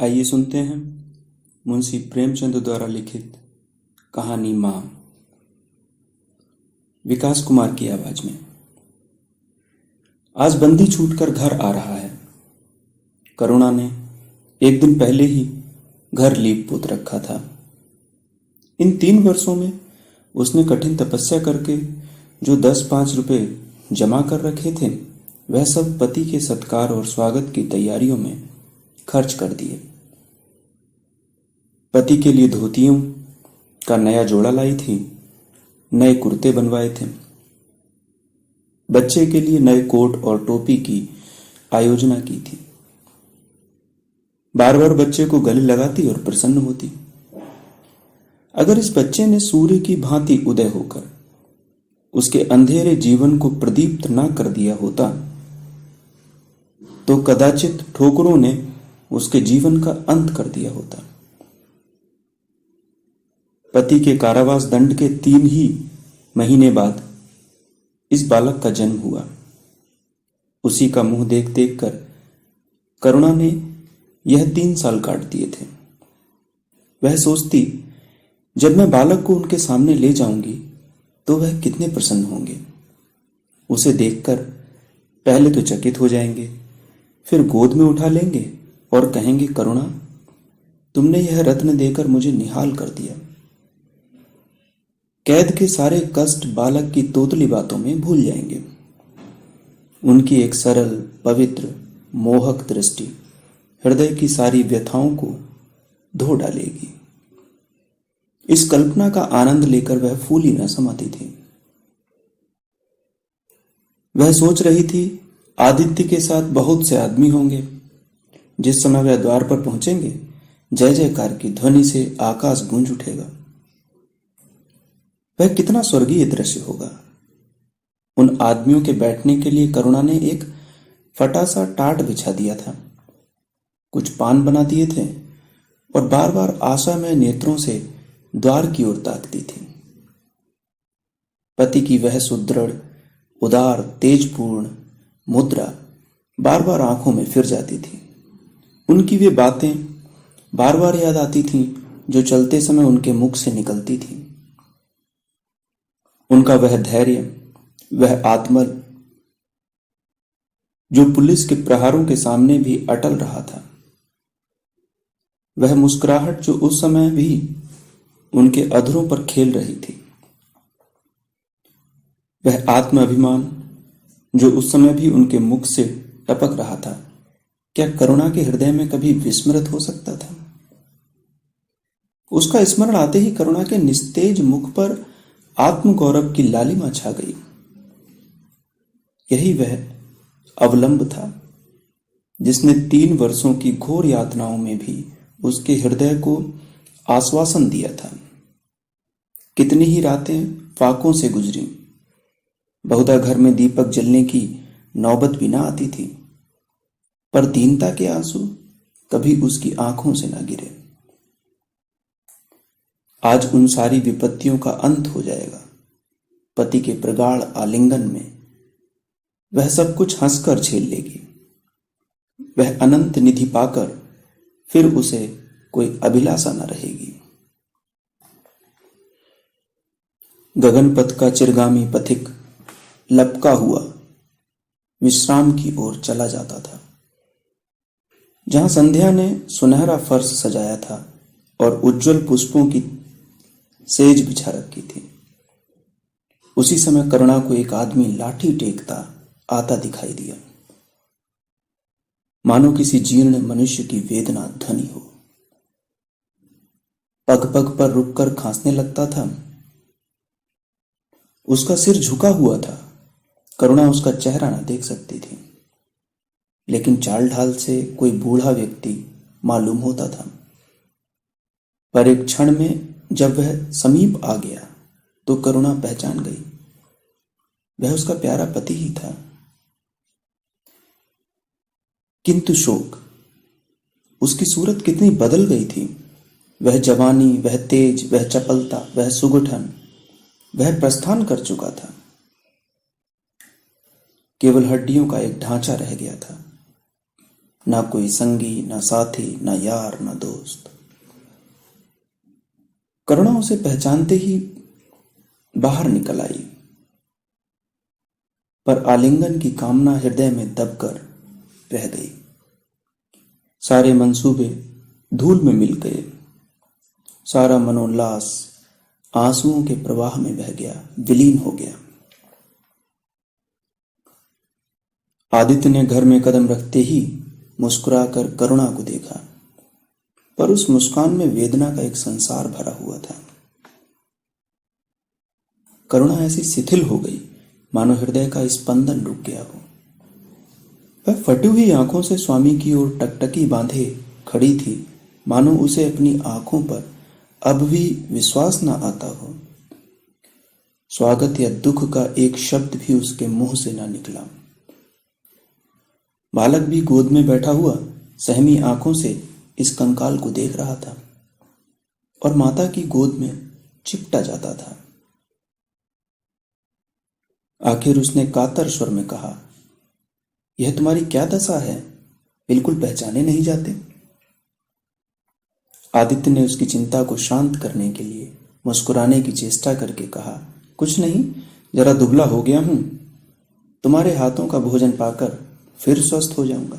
आइए सुनते हैं मुंशी प्रेमचंद द्वारा लिखित कहानी माँ, विकास कुमार की आवाज में। आज बंदी छूटकर घर आ रहा है। करुणा ने एक दिन पहले ही घर लीप पोत रखा था। इन 3 वर्षों में उसने कठिन तपस्या करके जो 10-5 रुपए जमा कर रखे थे, वह सब पति के सत्कार और स्वागत की तैयारियों में खर्च कर दिए। पति के लिए धोतियों का नया जोड़ा लाई थी, नए कुर्ते बनवाए थे। बच्चे के लिए नए कोट और टोपी की आयोजना की थी। बार बार बच्चे को गले लगाती और प्रसन्न होती। अगर इस बच्चे ने सूर्य की भांति उदय होकर उसके अंधेरे जीवन को प्रदीप्त ना कर दिया होता, तो कदाचित ठोकरों ने उसके जीवन का अंत कर दिया होता। पति के कारावास दंड के 3 ही महीने बाद इस बालक का जन्म हुआ। उसी का मुंह देख देख कर करुणा ने यह 3 साल काट दिए थे। वह सोचती, जब मैं बालक को उनके सामने ले जाऊंगी तो वह कितने प्रसन्न होंगे। उसे देखकर पहले तो चकित हो जाएंगे, फिर गोद में उठा लेंगे और कहेंगे, करुणा, तुमने यह रत्न देकर मुझे निहाल कर दिया। कैद के सारे कष्ट बालक की तोतली बातों में भूल जाएंगे। उनकी एक सरल, पवित्र, मोहक दृष्टि हृदय की सारी व्यथाओं को धो डालेगी। इस कल्पना का आनंद लेकर वह फूली न समाती थी। वह सोच रही थी, आदित्य के साथ बहुत से आदमी होंगे। जिस समय वह द्वार पर पहुंचेंगे, जय जयकार की ध्वनि से आकाश गूंज उठेगा। वह कितना स्वर्गीय दृश्य होगा। उन आदमियों के बैठने के लिए करुणा ने एक फटा सा टाट बिछा दिया था। कुछ पान बना दिए थे और बार बार आशामय नेत्रों से द्वार की ओर ताकती थी। पति की वह सुदृढ़, उदार, तेजपूर्ण मुद्रा बार बार आंखों में फिर जाती थी। उनकी वे बातें बार बार याद आती थीं जो चलते समय उनके मुख से निकलती थी। उनका वह धैर्य, वह आत्मबल जो पुलिस के प्रहारों के सामने भी अटल रहा था। वह मुस्कुराहट जो उस समय भी उनके अधरों पर खेल रही थी। वह आत्म अभिमान जो उस समय भी उनके मुख से टपक रहा था, क्या करुणा के हृदय में कभी विस्मृत हो सकता था? उसका स्मरण आते ही करुणा के निस्तेज मुख पर आत्मगौरव की लालिमा छा गई। यही वह अवलंब था जिसने 3 वर्षों की घोर यातनाओं में भी उसके हृदय को आश्वासन दिया था। कितनी ही रातें फाकों से गुजरी, बहुधा घर में दीपक जलने की नौबत भी ना आती थी, पर दीनता के आंसू कभी उसकी आंखों से ना गिरे। आज उन सारी विपत्तियों का अंत हो जाएगा। पति के प्रगाढ़ आलिंगन में वह सब कुछ हंसकर झेल लेगी। वह अनंत निधि पाकर फिर उसे कोई अभिलाषा न रहेगी। गगनपथ का चिरगामी पथिक लपका हुआ विश्राम की ओर चला जाता था। जहां संध्या ने सुनहरा फर्श सजाया था और उज्जवल पुष्पों की सेज बिछा रखी थी, उसी समय करुणा को एक आदमी लाठी टेकता आता दिखाई दिया, मानो किसी जीर्ण मनुष्य की वेदना ध्वनि हो। पग पग पर रुककर खांसने लगता था। उसका सिर झुका हुआ था। करुणा उसका चेहरा न देख सकती थी, लेकिन चाल ढाल से कोई बूढ़ा व्यक्ति मालूम होता था। पर एक क्षण में जब वह समीप आ गया तो करुणा पहचान गई, वह उसका प्यारा पति ही था। किंतु शोक, उसकी सूरत कितनी बदल गई थी। वह जवानी, वह तेज, वह चपलता, वह सुगठन, वह प्रस्थान कर चुका था। केवल हड्डियों का एक ढांचा रह गया था। ना कोई संगी, ना साथी, ना यार, ना दोस्त। करुणा उसे पहचानते ही बाहर निकल आई, पर आलिंगन की कामना हृदय में दबकर रह गई। सारे मंसूबे धूल में मिल गए। सारा मनोल्लास आंसुओं के प्रवाह में बह गया, विलीन हो गया। आदित्य ने घर में कदम रखते ही मुस्कुराकर करुणा को देखा, पर उस मुस्कान में वेदना का एक संसार भरा हुआ था। करुणा ऐसी शिथिल हो गई मानो हृदय का स्पंदन रुक गया हो। वह फटी हुई आंखों से स्वामी की ओर टकटकी बांधे खड़ी थी, मानो उसे अपनी आंखों पर अब भी विश्वास न आता हो। स्वागत या दुख का एक शब्द भी उसके मुंह से न निकला। बालक भी गोद में बैठा हुआ सहमी आंखों से इस कंकाल को देख रहा था और माता की गोद में चिपटा जाता था। आखिर उसने कातर स्वर में कहा, यह तुम्हारी क्या दशा है? बिल्कुल पहचाने नहीं जाते। आदित्य ने उसकी चिंता को शांत करने के लिए मुस्कुराने की चेष्टा करके कहा, कुछ नहीं, जरा दुबला हो गया हूं। तुम्हारे हाथों का भोजन पाकर फिर स्वस्थ हो जाऊंगा।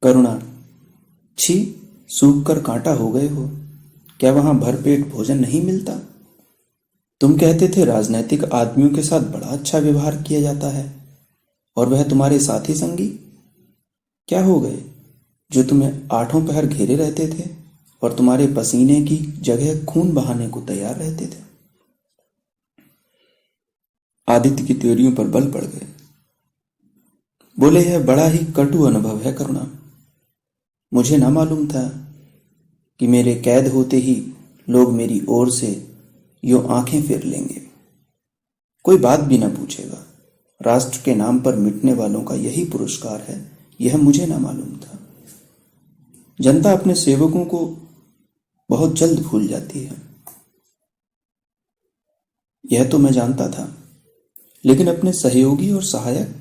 करुणा, छी, सूख कर कांटा हो गए हो। क्या वहां भरपेट भोजन नहीं मिलता? तुम कहते थे राजनैतिक आदमियों के साथ बड़ा अच्छा व्यवहार किया जाता है, और वह तुम्हारे साथी संगी क्या हो गए जो तुम्हें आठों पहर घेरे रहते थे और तुम्हारे पसीने की जगह खून बहाने को तैयार रहते थे। आदित्य की त्योरियों पर बल पड़ गए। बोले, यह बड़ा ही कटु अनुभव है करुणा। मुझे ना मालूम था कि मेरे कैद होते ही लोग मेरी ओर से यूं आंखें फेर लेंगे, कोई बात भी ना पूछेगा। राष्ट्र के नाम पर मिटने वालों का यही पुरस्कार है, यह मुझे ना मालूम था। जनता अपने सेवकों को बहुत जल्द भूल जाती है, यह तो मैं जानता था, लेकिन अपने सहयोगी और सहायक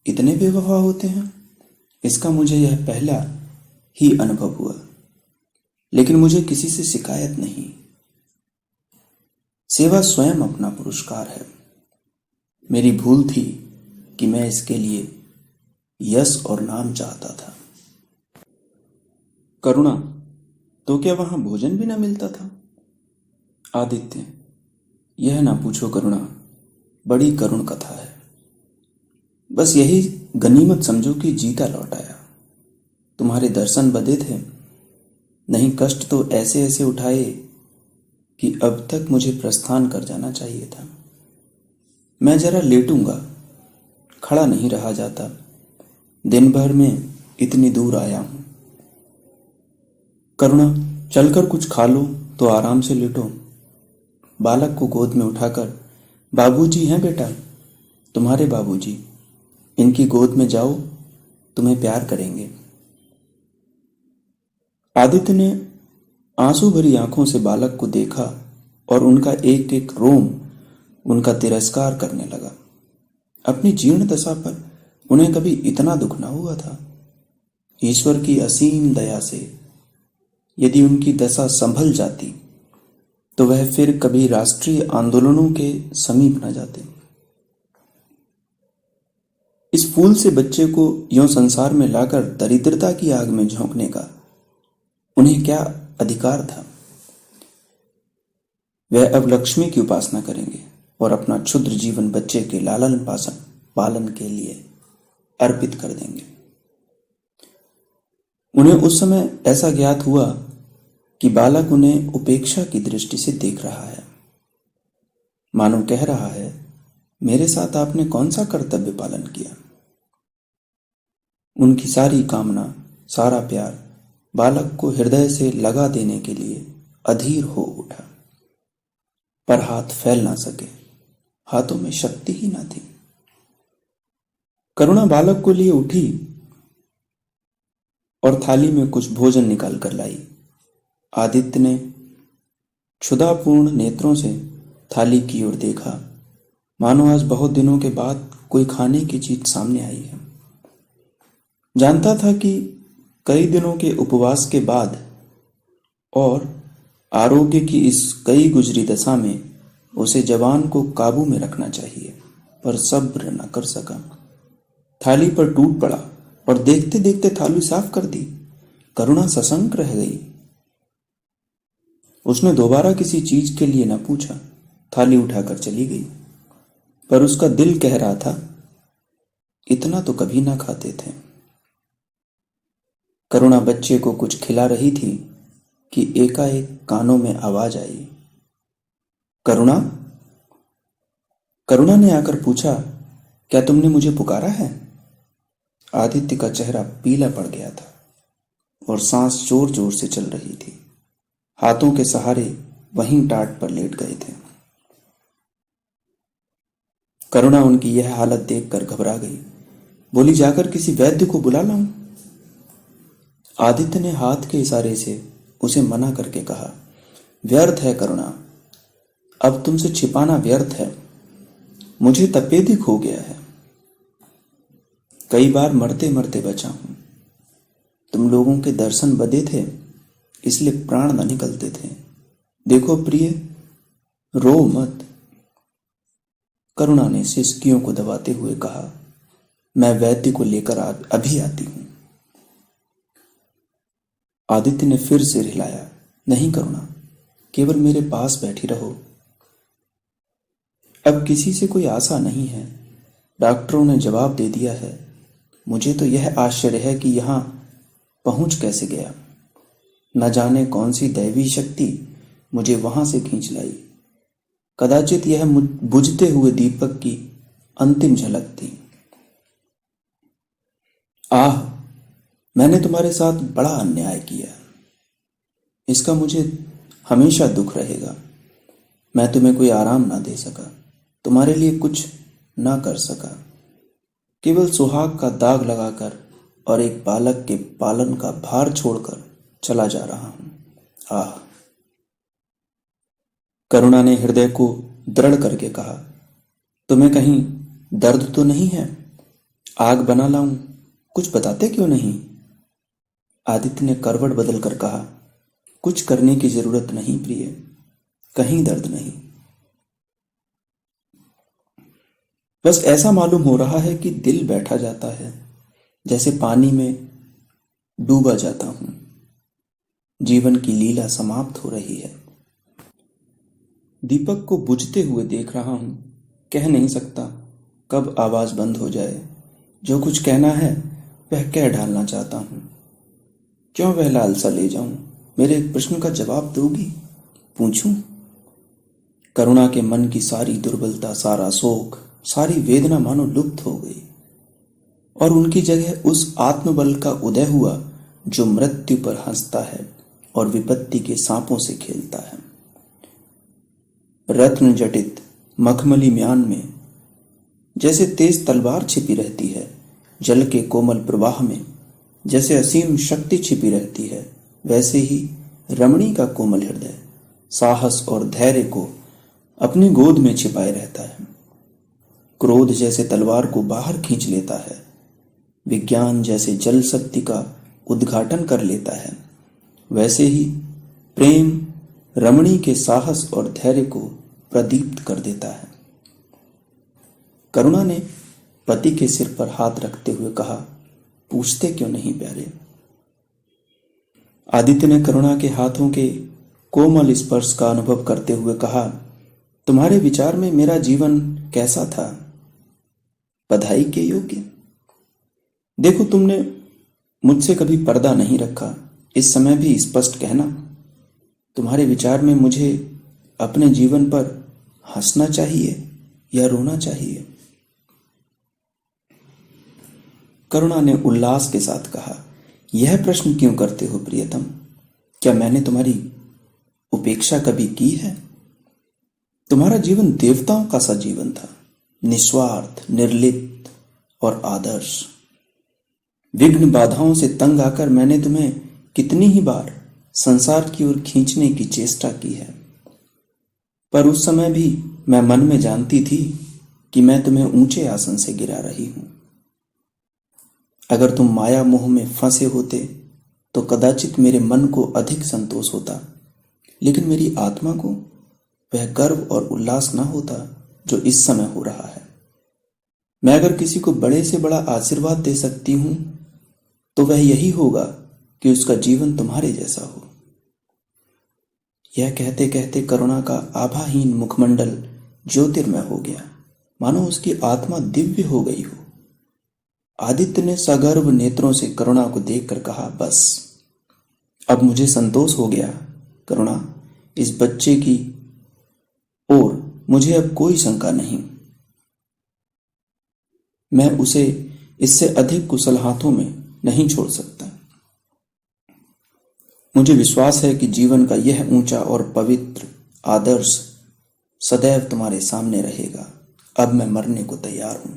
इतने बेवफा होते हैं, इसका मुझे यह पहला ही अनुभव हुआ। लेकिन मुझे किसी से शिकायत नहीं। सेवा स्वयं अपना पुरस्कार है। मेरी भूल थी कि मैं इसके लिए यश और नाम चाहता था। करुणा, तो क्या वहां भोजन भी ना मिलता था? आदित्य, यह ना पूछो करुणा, बड़ी करुण कथा है। बस यही गनीमत समझो कि जीता लौट आया। तुम्हारे दर्शन बदे थे, नहीं कष्ट तो ऐसे ऐसे उठाए कि अब तक मुझे प्रस्थान कर जाना चाहिए था। मैं जरा लेटूंगा, खड़ा नहीं रहा जाता। दिन भर में इतनी दूर आया हूं। करुणा, चलकर कुछ खा लो तो आराम से लेटो। बालक को गोद में उठाकर, बाबूजी हैं बेटा, तुम्हारे बाबूजी, इनकी गोद में जाओ, तुम्हें प्यार करेंगे। आदित्य ने आंसू भरी आंखों से बालक को देखा और उनका एक एक रोम उनका तिरस्कार करने लगा। अपनी जीर्ण दशा पर उन्हें कभी इतना दुख न हुआ था। ईश्वर की असीम दया से यदि उनकी दशा संभल जाती तो वह फिर कभी राष्ट्रीय आंदोलनों के समीप न जाते। इस फूल से बच्चे को यों संसार में लाकर दरिद्रता की आग में झोंकने का उन्हें क्या अधिकार था? वह अब लक्ष्मी की उपासना करेंगे और अपना क्षुद्र जीवन बच्चे के लालन पालन के लिए अर्पित कर देंगे। उन्हें उस समय ऐसा ज्ञात हुआ कि बालक उन्हें उपेक्षा की दृष्टि से देख रहा है, मानो कह रहा है, मेरे साथ आपने कौन सा कर्तव्य पालन किया? उनकी सारी कामना, सारा प्यार बालक को हृदय से लगा देने के लिए अधीर हो उठा, पर हाथ फैल ना सके, हाथों में शक्ति ही ना थी। करुणा बालक को लिए उठी और थाली में कुछ भोजन निकाल कर लाई। आदित्य ने क्षुधापूर्ण नेत्रों से थाली की ओर देखा, मानो आज बहुत दिनों के बाद कोई खाने की चीज सामने आई है। जानता था कि कई दिनों के उपवास के बाद और आरोग्य की इस कई गुजरी दशा में उसे जवान को काबू में रखना चाहिए, पर सब्र न कर सका। थाली पर टूट पड़ा और देखते देखते थाली साफ कर दी। करुणा सशंक रह गई। उसने दोबारा किसी चीज के लिए न पूछा, थाली उठाकर चली गई। पर उसका दिल कह रहा था, इतना तो कभी ना खाते थे। करुणा बच्चे को कुछ खिला रही थी कि एकाएक कानों में आवाज आई, करुणा। करुणा ने आकर पूछा, क्या तुमने मुझे पुकारा है? आदित्य का चेहरा पीला पड़ गया था और सांस जोर जोर से चल रही थी। हाथों के सहारे वहीं टाट पर लेट गए थे। करुणा उनकी यह हालत देखकर घबरा गई। बोली, जाकर किसी वैद्य को बुला लाऊं? आदित्य ने हाथ के इशारे से उसे मना करके कहा, व्यर्थ है करुणा, अब तुमसे छिपाना व्यर्थ है। मुझे तपेदिक हो गया है। कई बार मरते मरते बचा हूं। तुम लोगों के दर्शन बदे थे, इसलिए प्राण न निकलते थे। देखो प्रिय, रो मत। करुणा ने सिसकियों को दबाते हुए कहा, मैं वैद्य को लेकर अभी आती हूं। आदित्य ने फिर सिर हिलाया, नहीं करुणा, केवल मेरे पास बैठी रहो। अब किसी से कोई आशा नहीं है। डॉक्टरों ने जवाब दे दिया है। मुझे तो यह आश्चर्य है कि यहां पहुंच कैसे गया। न जाने कौन सी दैवी शक्ति मुझे वहां से खींच लाई। कदाचित यह बुझते हुए दीपक की अंतिम झलक थी। आह, मैंने तुम्हारे साथ बड़ा अन्याय किया। इसका मुझे हमेशा दुख रहेगा। मैं तुम्हें कोई आराम ना दे सका, तुम्हारे लिए कुछ ना कर सका। केवल सुहाग का दाग लगाकर और एक बालक के पालन का भार छोड़कर चला जा रहा हूं। आह। करुणा ने हृदय को दृढ़ करके कहा, तुम्हें कहीं दर्द तो नहीं है? आग बना लाऊं? कुछ बताते क्यों नहीं? आदित्य ने करवट बदलकर कहा, कुछ करने की जरूरत नहीं प्रिय, कहीं दर्द नहीं। बस ऐसा मालूम हो रहा है कि दिल बैठा जाता है, जैसे पानी में डूबा जाता हूं। जीवन की लीला समाप्त हो रही है। दीपक को बुझते हुए देख रहा हूं। कह नहीं सकता कब आवाज बंद हो जाए। जो कुछ कहना है वह कह डालना चाहता हूं। क्यों वह लालसा ले जाऊं? मेरे एक प्रश्न का जवाब दोगी? पूछूं? करुणा के मन की सारी दुर्बलता, सारा शोक, सारी वेदना मानो लुप्त हो गई और उनकी जगह उस आत्मबल का उदय हुआ जो मृत्यु पर हंसता है और विपत्ति के सांपों से खेलता है। रत्न जटित मखमली म्यान में जैसे तेज तलवार छिपी रहती है, जल के कोमल प्रवाह में जैसे असीम शक्ति छिपी रहती है, वैसे ही रमणी का कोमल हृदय साहस और धैर्य को अपनी गोद में छिपाए रहता है। क्रोध जैसे तलवार को बाहर खींच लेता है, विज्ञान जैसे जल शक्ति का उद्घाटन कर लेता है, वैसे ही प्रेम रमणी के साहस और धैर्य को प्रदीप्त कर देता है। करुणा ने पति के सिर पर हाथ रखते हुए कहा, पूछते क्यों नहीं प्यारे? आदित्य ने करुणा के हाथों के कोमल स्पर्श का अनुभव करते हुए कहा, तुम्हारे विचार में मेरा जीवन कैसा था? बधाई के योग्य। देखो, तुमने मुझसे कभी पर्दा नहीं रखा। इस समय भी स्पष्ट कहना, तुम्हारे विचार में मुझे अपने जीवन पर हंसना चाहिए या रोना चाहिए? करुणा ने उल्लास के साथ कहा, यह प्रश्न क्यों करते हो प्रियतम? क्या मैंने तुम्हारी उपेक्षा कभी की है? तुम्हारा जीवन देवताओं का सा जीवन था, निस्वार्थ, निर्लिप्त और आदर्श। विघ्न बाधाओं से तंग आकर मैंने तुम्हें कितनी ही बार संसार की ओर खींचने की चेष्टा की है, पर उस समय भी मैं मन में जानती थी कि मैं तुम्हें ऊंचे आसन से गिरा रही हूं। अगर तुम माया मोह में फंसे होते तो कदाचित मेरे मन को अधिक संतोष होता, लेकिन मेरी आत्मा को वह गर्व और उल्लास न होता जो इस समय हो रहा है। मैं अगर किसी को बड़े से बड़ा आशीर्वाद दे सकती हूं तो वह यही होगा कि उसका जीवन तुम्हारे जैसा हो। यह कहते कहते करुणा का आभाहीन मुखमंडल ज्योतिर्मय हो गया, मानो उसकी आत्मा दिव्य हो गई हो। आदित्य ने सगर्व नेत्रों से करुणा को देखकर कहा, बस अब मुझे संतोष हो गया। करुणा, इस बच्चे की ओर मुझे अब कोई शंका नहीं। मैं उसे इससे अधिक कुशल हाथों में नहीं छोड़ सकता। मुझे विश्वास है कि जीवन का यह ऊंचा और पवित्र आदर्श सदैव तुम्हारे सामने रहेगा। अब मैं मरने को तैयार हूं।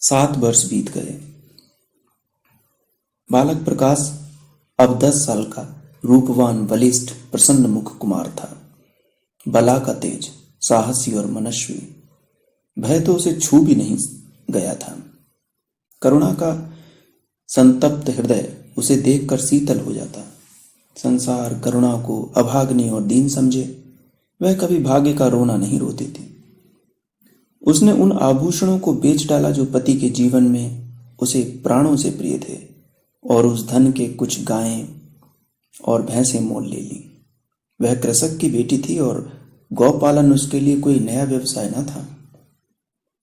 7 वर्ष बीत गए। बालक प्रकाश अब 10 साल का रूपवान, बलिष्ठ, प्रसन्न मुख कुमार था। बला का तेज, साहसी और मनस्वी। भय तो उसे छू भी नहीं गया था। करुणा का संतप्त हृदय उसे देखकर शीतल हो जाता। संसार करुणा को अभाग्नि और दीन समझे, वह कभी भाग्य का रोना नहीं रोती थी। उसने उन आभूषणों को बेच डाला जो पति के जीवन में उसे प्राणों से प्रिय थे, और उस धन के कुछ गायें और भैंसें मोल ले ली। वह कृषक की बेटी थी और गौपालन उसके लिए कोई नया व्यवसाय न था।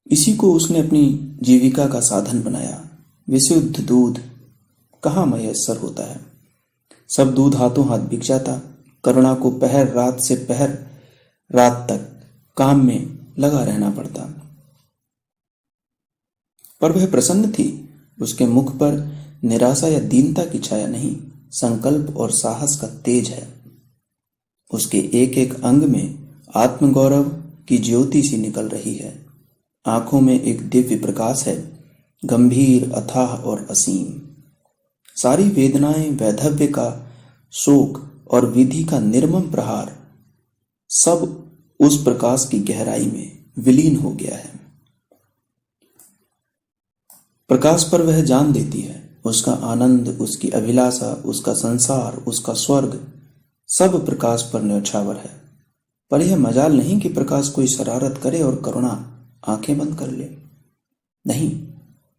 इसी को उसने अपनी जीविका का साधन बनाया। विशुद्ध दूध कहाँ मयस्सर होता है, सब दूध हाथों हाथ बिक जाता। करुणा को पहर रात से पहर रात तक काम में लगा रहना पड़ता, पर वह प्रसन्न थी। उसके मुख पर निराशा या दीनता की छाया नहीं, संकल्प और साहस का तेज है। उसके एक एक अंग में आत्मगौरव की ज्योति सी निकल रही है। आंखों में एक दिव्य प्रकाश है, गंभीर, अथाह और असीम। सारी वेदनाएं, वैधव्य का शोक और विधि का निर्मम प्रहार, सब उस प्रकाश की गहराई में विलीन हो गया है। प्रकाश पर वह जान देती है। उसका आनंद, उसकी अभिलाषा, उसका संसार, उसका स्वर्ग, सब प्रकाश पर न्यौछावर है। पर यह मजाल नहीं कि प्रकाश कोई शरारत करे और करुणा आंखें बंद कर ले। नहीं,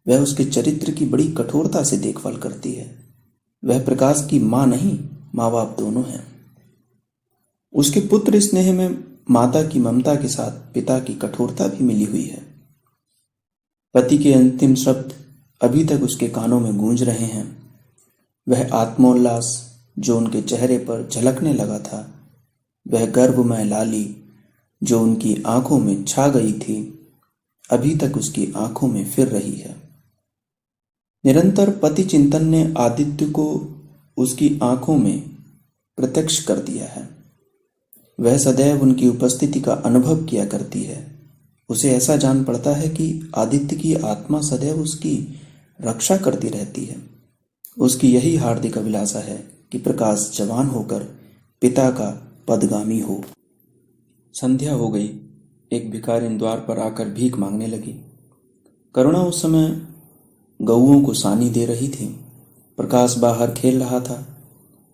वह उसके चरित्र की बड़ी कठोरता से देखभाल करती है। वह प्रकाश की मां नहीं, माँ बाप दोनों हैं। उसके पुत्र स्नेह में माता की ममता के साथ पिता की कठोरता भी मिली हुई है। पति के अंतिम शब्द अभी तक उसके कानों में गूंज रहे हैं। वह आत्मोल्लास जो उनके चेहरे पर झलकने लगा था, वह गर्वमय लाली जो उनकी आंखों में छा गई थी, अभी तक उसकी आंखों में फिर रही है। निरंतर पति चिंतन ने आदित्य को उसकी आंखों में प्रत्यक्ष कर दिया है। वह सदैव उनकी उपस्थिति का अनुभव किया करती है। उसे ऐसा जान पड़ता है कि आदित्य की आत्मा सदैव उसकी रक्षा करती रहती है। उसकी यही हार्दिक अभिलाषा है कि प्रकाश जवान होकर पिता का पदगामी हो। संध्या हो गई। एक भिखारिन द्वार पर आकर भीख मांगने लगी। करुणा उस समय गऊओं को सानी दे रही थी। प्रकाश बाहर खेल रहा था।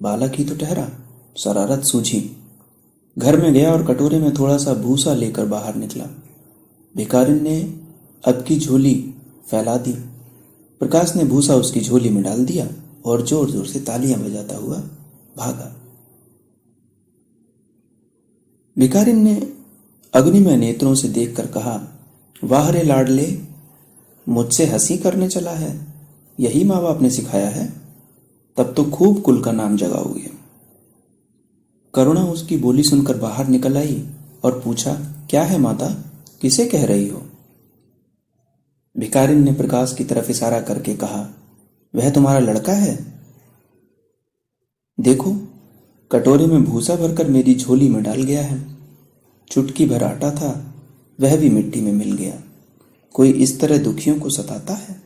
बालक ही तो ठहरा, शरारत सूझी। घर में गया और कटोरे में थोड़ा सा भूसा लेकर बाहर निकला। भिखारिन ने अब की झोली फैला दी। प्रकाश ने भूसा उसकी झोली में डाल दिया और जोर जोर से तालियां बजाता हुआ भागा। भिखारिन ने अग्निमय नेत्रों से देखकर कहा, वाह रे लाडले, मुझसे हंसी करने चला है? यही माँ बाप ने सिखाया है? तब तो खूब कुल का नाम जगाओगे। करुणा उसकी बोली सुनकर बाहर निकल आई और पूछा, क्या है माता, किसे कह रही हो? भिखारिन ने प्रकाश की तरफ इशारा करके कहा, वह तुम्हारा लड़का है? देखो, कटोरे में भूसा भरकर मेरी झोली में डाल गया है। चुटकी भर आटा था, वह भी मिट्टी में मिल गया। कोई इस तरह दुखियों को सताता है?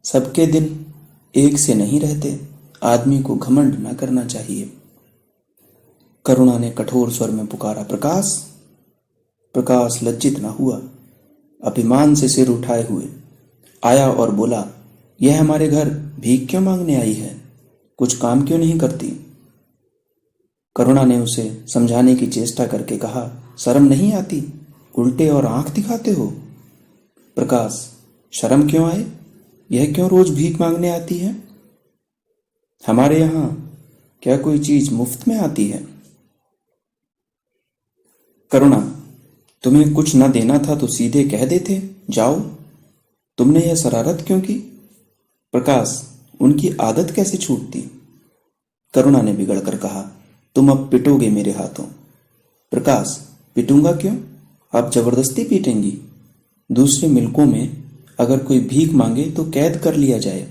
सबके दिन एक से नहीं रहते। आदमी को घमंड न करना चाहिए। करुणा ने कठोर स्वर में पुकारा, प्रकाश। प्रकाश लज्जित न हुआ। अभिमान से सिर उठाए हुए आया और बोला, यह हमारे घर भीख क्यों मांगने आई है? कुछ काम क्यों नहीं करती? करुणा ने उसे समझाने की चेष्टा करके कहा, शर्म नहीं आती? उल्टे और आंख दिखाते हो। प्रकाश, शर्म क्यों आए? यह क्यों रोज भीख मांगने आती है? हमारे यहां क्या कोई चीज मुफ्त में आती है? करुणा, तुम्हें कुछ न देना था तो सीधे कह देते, जाओ। तुमने यह शरारत क्यों की? प्रकाश, उनकी आदत कैसे छूटती? करुणा ने बिगड़कर कहा, तुम अब पिटोगे मेरे हाथों। प्रकाश, पिटूंगा क्यों? आप जबरदस्ती पीटेंगी। दूसरे मुल्कों में अगर कोई भीख मांगे तो कैद कर लिया जाए,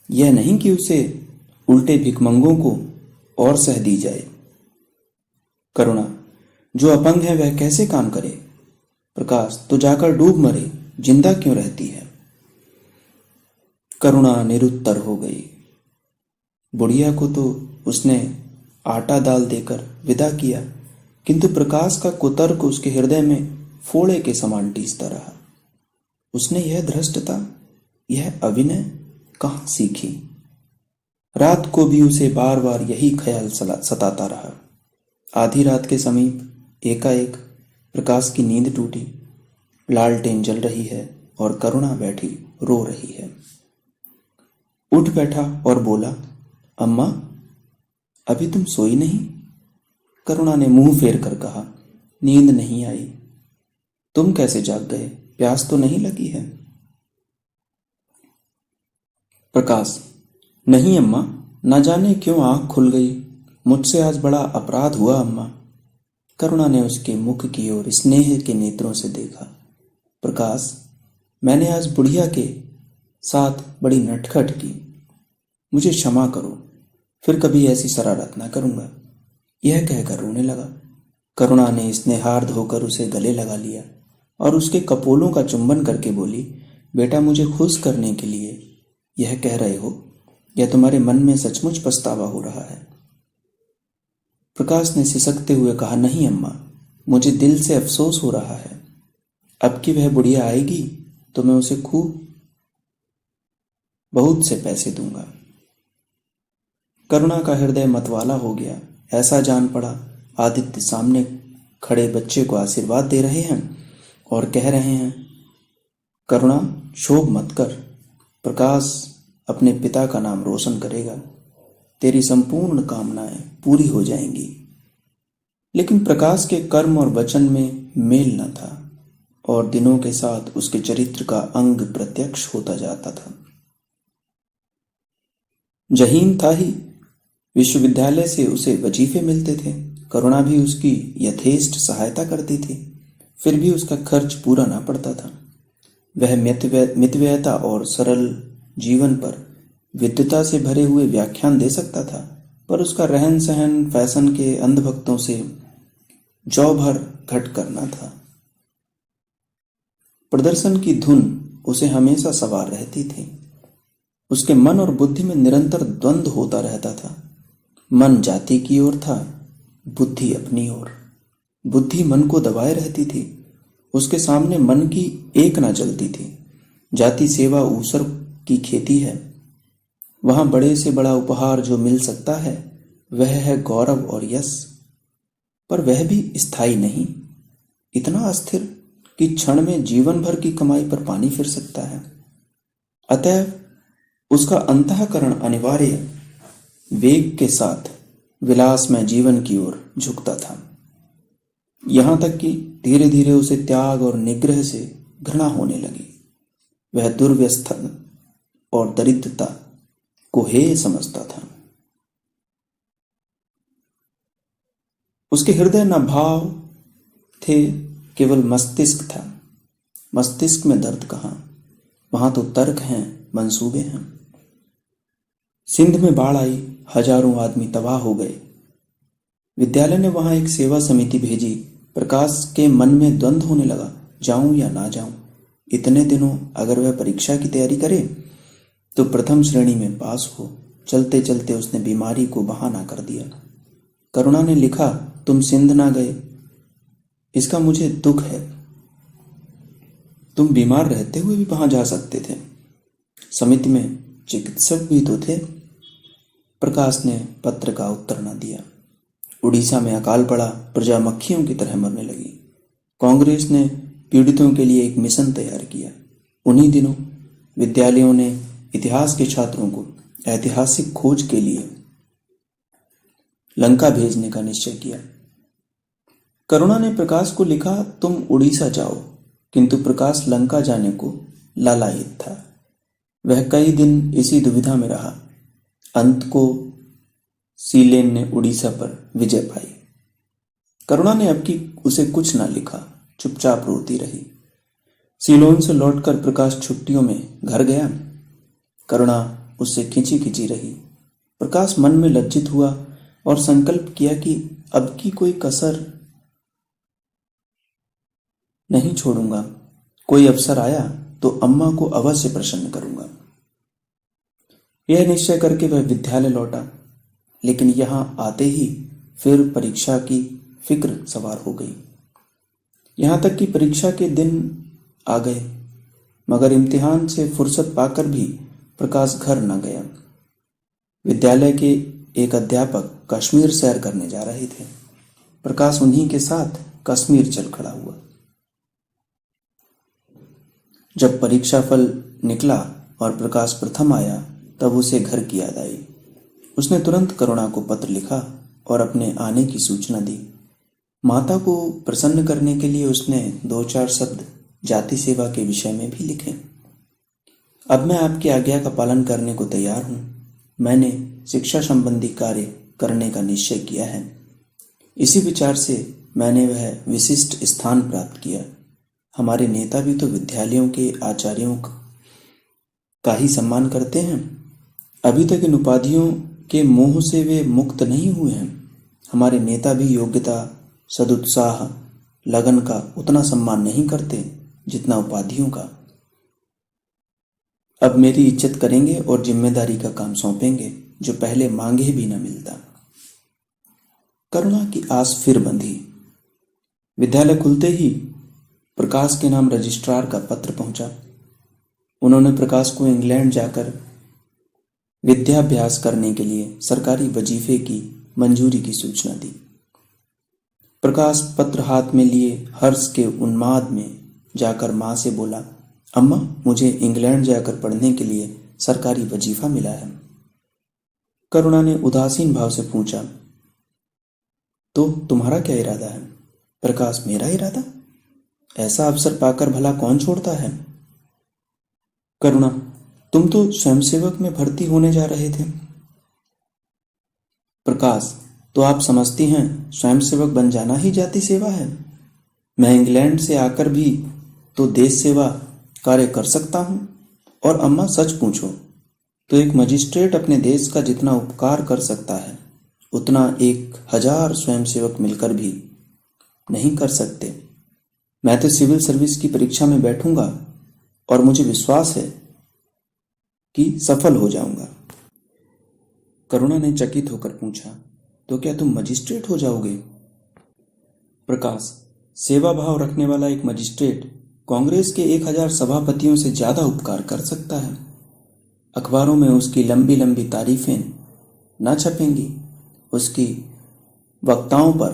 यह नहीं कि उसे उल्टे भिखमंगों को और सह दी जाए। करुणा, जो अपंग है वह कैसे काम करे? प्रकाश, तो जाकर डूब मरे, जिंदा क्यों रहती है? करुणा निरुत्तर हो गई। बुढ़िया को तो उसने आटा दाल देकर विदा किया, किंतु प्रकाश का कुतर्क उसके हृदय में फोड़े के समान टीसता रहा। उसने यह धृष्टता, यह अभिनय कहाँ सीखी? रात को भी उसे बार बार यही ख्याल सताता रहा। आधी रात के समीप एकाएक प्रकाश की नींद टूटी। लालटेन जल रही है और करुणा बैठी रो रही है। उठ बैठा और बोला, अम्मा, अभी तुम सोई नहीं? करुणा ने मुंह फेर कर कहा, नींद नहीं आई। तुम कैसे जाग गए? प्यास तो नहीं लगी है? प्रकाश, नहीं अम्मा, न जाने क्यों आंख खुल गई। मुझसे आज बड़ा अपराध हुआ अम्मा। करुणा ने उसके मुख की ओर स्नेह के नेत्रों से देखा। प्रकाश, मैंने आज बुढ़िया के साथ बड़ी नटखट की, मुझे क्षमा करो, फिर कभी ऐसी शरारत ना करूंगा। यह कहकर रोने लगा। करुणा ने स्नेहार्द होकर उसे गले लगा लिया और उसके कपोलों का चुंबन करके बोली, बेटा, मुझे खुश करने के लिए यह कह रहे हो या तुम्हारे मन में सचमुच पछतावा हो रहा है? प्रकाश ने सिसकते हुए कहा, नहीं अम्मा, मुझे दिल से अफसोस हो रहा है। अब कि वह बुढ़िया आएगी तो मैं उसे खूब बहुत से पैसे दूंगा। करुणा का हृदय मतवाला हो गया। ऐसा जान पड़ा आदित्य सामने खड़े बच्चे को आशीर्वाद दे रहे हैं और कह रहे हैं, करुणा, शोभ मत कर, प्रकाश अपने पिता का नाम रोशन करेगा, तेरी संपूर्ण कामनाएं पूरी हो जाएंगी। लेकिन प्रकाश के कर्म और वचन में मेल न था और दिनों के साथ उसके चरित्र का अंग प्रत्यक्ष होता जाता था। जहीन था ही, विश्वविद्यालय से उसे वजीफे मिलते थे। करुणा भी उसकी यथेष्ट सहायता करती थी, फिर भी उसका खर्च पूरा ना पड़ता था। वह मितव्ययता और सरल जीवन पर विद्वता से भरे हुए व्याख्यान दे सकता था, पर उसका रहन सहन फैशन के अंधभक्तों से जौ भर घट करना था। प्रदर्शन की धुन उसे हमेशा सवार रहती थी। उसके मन और बुद्धि में निरंतर द्वंद्व होता रहता था। मन जाति की ओर था, बुद्धि अपनी ओर। बुद्धि मन को दबाए रहती थी। उसके सामने मन की एक ना चलती थी। जाति सेवा ऊसर की खेती है। वहां बड़े से बड़ा उपहार जो मिल सकता है वह है गौरव और यश, पर वह भी स्थायी नहीं, इतना अस्थिर कि क्षण में जीवन भर की कमाई पर पानी फिर सकता है। अतएव उसका अंतःकरण अनिवार्य वेग के साथ विलासमय जीवन की ओर झुकता था, यहां तक कि धीरे धीरे उसे त्याग और निग्रह से घृणा होने लगी। वह दुर्व्यसन और दरिद्रता को हेय समझता था। उसके हृदय न भाव थे, केवल मस्तिष्क था। मस्तिष्क में दर्द कहां, वहां तो तर्क हैं, मंसूबे हैं। सिंध में बाढ़ आई, हजारों आदमी तबाह हो गए। विद्यालय ने वहां एक सेवा समिति भेजी। प्रकाश के मन में द्वंद्व होने लगा, जाऊं या ना जाऊं। इतने दिनों अगर वह परीक्षा की तैयारी करे तो प्रथम श्रेणी में पास हो। चलते चलते उसने बीमारी को बहाना कर दिया। करुणा ने लिखा, तुम सिंध ना गए, इसका मुझे दुख है। तुम बीमार रहते हुए भी वहां जा सकते थे। समिति में चिकित्सक भी तो थे। प्रकाश ने पत्र का उत्तर न दिया। उड़ीसा में अकाल पड़ा, प्रजा मक्खियों की तरह मरने लगी। कांग्रेस ने पीड़ितों के लिए एक मिशन तैयार किया। उन्हीं दिनों विद्यालयों ने इतिहास के छात्रों को ऐतिहासिक खोज के लिए लंका भेजने का निश्चय किया। करुणा ने प्रकाश को लिखा, तुम उड़ीसा जाओ, किंतु प्रकाश लंका जाने को लालायित था। वह कई दिन इसी दुविधा में रहा। अंत को सीलेन ने उड़ीसा पर विजय पाई। करुणा ने अब की उसे कुछ न लिखा, चुपचाप रोती रही। सीलोन से लौटकर प्रकाश छुट्टियों में घर गया। करुणा उससे खिंची खिंची रही। प्रकाश मन में लज्जित हुआ और संकल्प किया कि अब की कोई कसर नहीं छोड़ूंगा। कोई अवसर आया तो अम्मा को अवश्य प्रसन्न करूंगा। यह निश्चय करके वह विद्यालय लौटा, लेकिन यहां आते ही फिर परीक्षा की फिक्र सवार हो गई। यहां तक कि परीक्षा के दिन आ गए, मगर इम्तिहान से फुर्सत पाकर भी प्रकाश घर न गया। विद्यालय के एक अध्यापक कश्मीर सैर करने जा रहे थे। प्रकाश उन्हीं के साथ कश्मीर चल खड़ा हुआ। जब परीक्षा फल निकला और प्रकाश प्रथम आया, तब उसे घर की याद आई। उसने तुरंत करुणा को पत्र लिखा और अपने आने की सूचना दी। माता को प्रसन्न करने के लिए उसने 2-4 शब्द जाति सेवा के विषय में भी लिखे। अब मैं आपकी आज्ञा का पालन करने को तैयार हूं। मैंने शिक्षा संबंधी कार्य करने का निश्चय किया है। इसी विचार से मैंने वह विशिष्ट स्थान प्राप्त किया। हमारे नेता भी तो विद्यालयों के आचार्यों का ही सम्मान करते हैं। अभी तक इन उपाधियों के मोह से वे मुक्त नहीं हुए हैं। हमारे नेता भी योग्यता, सदुत्साह, लगन का उतना सम्मान नहीं करते जितना उपाधियों का। अब मेरी इज्जत करेंगे और जिम्मेदारी का काम सौंपेंगे, जो पहले मांगे भी न मिलता। करुणा की आस फिर बंधी। विद्यालय खुलते ही प्रकाश के नाम रजिस्ट्रार का पत्र पहुंचा। उन्होंने प्रकाश को इंग्लैंड जाकर विद्याभ्यास करने के लिए सरकारी वजीफे की मंजूरी की सूचना दी। प्रकाश पत्र हाथ में लिए हर्ष के उन्माद में जाकर मां से बोला, अम्मा, मुझे इंग्लैंड जाकर पढ़ने के लिए सरकारी वजीफा मिला है। करुणा ने उदासीन भाव से पूछा, तो तुम्हारा क्या इरादा है? प्रकाश, मेरा इरादा? ऐसा अवसर पाकर भला कौन छोड़ता है? करुणा, तुम तो स्वयंसेवक में भर्ती होने जा रहे थे। प्रकाश, तो आप समझती हैं स्वयंसेवक बन जाना ही जाति सेवा है? मैं इंग्लैंड से आकर भी तो देश सेवा कार्य कर सकता हूं। और अम्मा, सच पूछो तो एक मजिस्ट्रेट अपने देश का जितना उपकार कर सकता है, उतना 1000 स्वयंसेवक मिलकर भी नहीं कर सकते। मैं तो सिविल सर्विस की परीक्षा में बैठूंगा और मुझे विश्वास है कि सफल हो जाऊंगा। करुणा ने चकित होकर पूछा, तो क्या तुम मजिस्ट्रेट हो जाओगे? प्रकाश, सेवा भाव रखने वाला एक मजिस्ट्रेट कांग्रेस के 1000 सभापतियों से ज्यादा उपकार कर सकता है। अखबारों में उसकी लंबी लंबी तारीफें न छपेंगी, उसकी वक्ताओं पर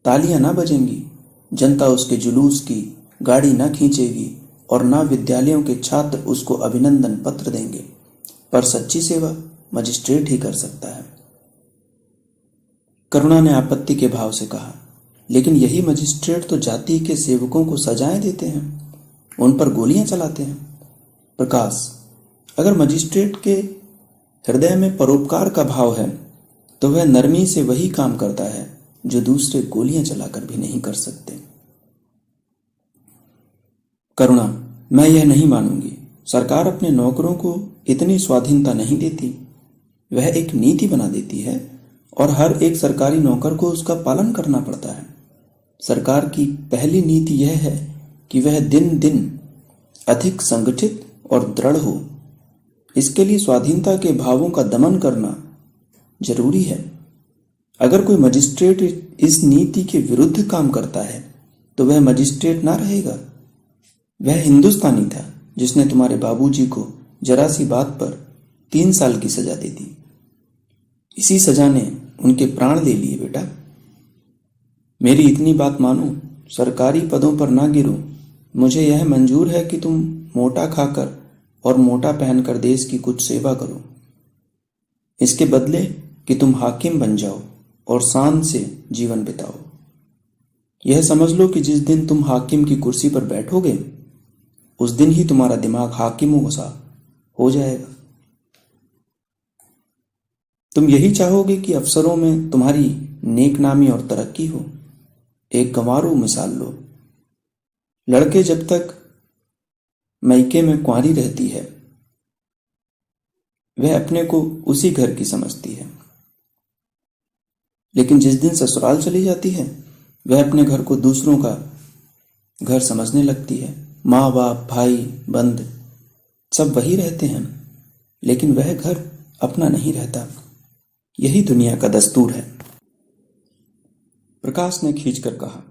तालियां न बजेंगी, जनता उसके जुलूस की गाड़ी न खींचेगी और न विद्यालयों के छात्र उसको अभिनंदन पत्र देंगे। पर सच्ची सेवा मजिस्ट्रेट ही कर सकता है। करुणा ने आपत्ति के भाव से कहा, लेकिन यही मजिस्ट्रेट तो जाति के सेवकों को सजाएं देते हैं, उन पर गोलियां चलाते हैं। प्रकाश, अगर मजिस्ट्रेट के हृदय में परोपकार का भाव है तो वह नरमी से वही काम करता है जो दूसरे गोलियां चलाकर भी नहीं कर सकते। करुणा, मैं यह नहीं मानूंगी। सरकार अपने नौकरों को इतनी स्वाधीनता नहीं देती। वह एक नीति बना देती है और हर एक सरकारी नौकर को उसका पालन करना पड़ता है। सरकार की पहली नीति यह है कि वह दिन दिन अधिक संगठित और दृढ़ हो। इसके लिए स्वाधीनता के भावों का दमन करना जरूरी है। अगर कोई मजिस्ट्रेट इस नीति के विरुद्ध काम करता है तो वह मजिस्ट्रेट ना रहेगा, वह हिंदुस्तानी था जिसने तुम्हारे बाबूजी को जरा सी बात पर 3 साल की सजा दे दी। इसी सजा ने उनके प्राण ले लिए बेटा। मेरी इतनी बात मानो, सरकारी पदों पर ना गिरो। मुझे यह मंजूर है कि तुम मोटा खाकर और मोटा पहनकर देश की कुछ सेवा करो। इसके बदले कि तुम हाकिम बन जाओ और शान से जीवन बिताओ। यह समझ लो कि जिस दिन तुम हाकिम की कुर्सी पर बैठोगे, उस दिन ही तुम्हारा दिमाग हाकिमों सा हो जाएगा। तुम यही चाहोगे कि अफसरों में तुम्हारी नेकनामी और तरक्की हो। एक गंवारो मिसाल लो। लड़के जब तक मैके में कुंवारी रहती है, वह अपने को उसी घर की समझती है, लेकिन जिस दिन ससुराल चली जाती है, वह अपने घर को दूसरों का घर समझने लगती है। माँ बाप, भाई, बंद सब वही रहते हैं, लेकिन वह घर अपना नहीं रहता। यही दुनिया का दस्तूर है। प्रकाश ने खींचकर कहा,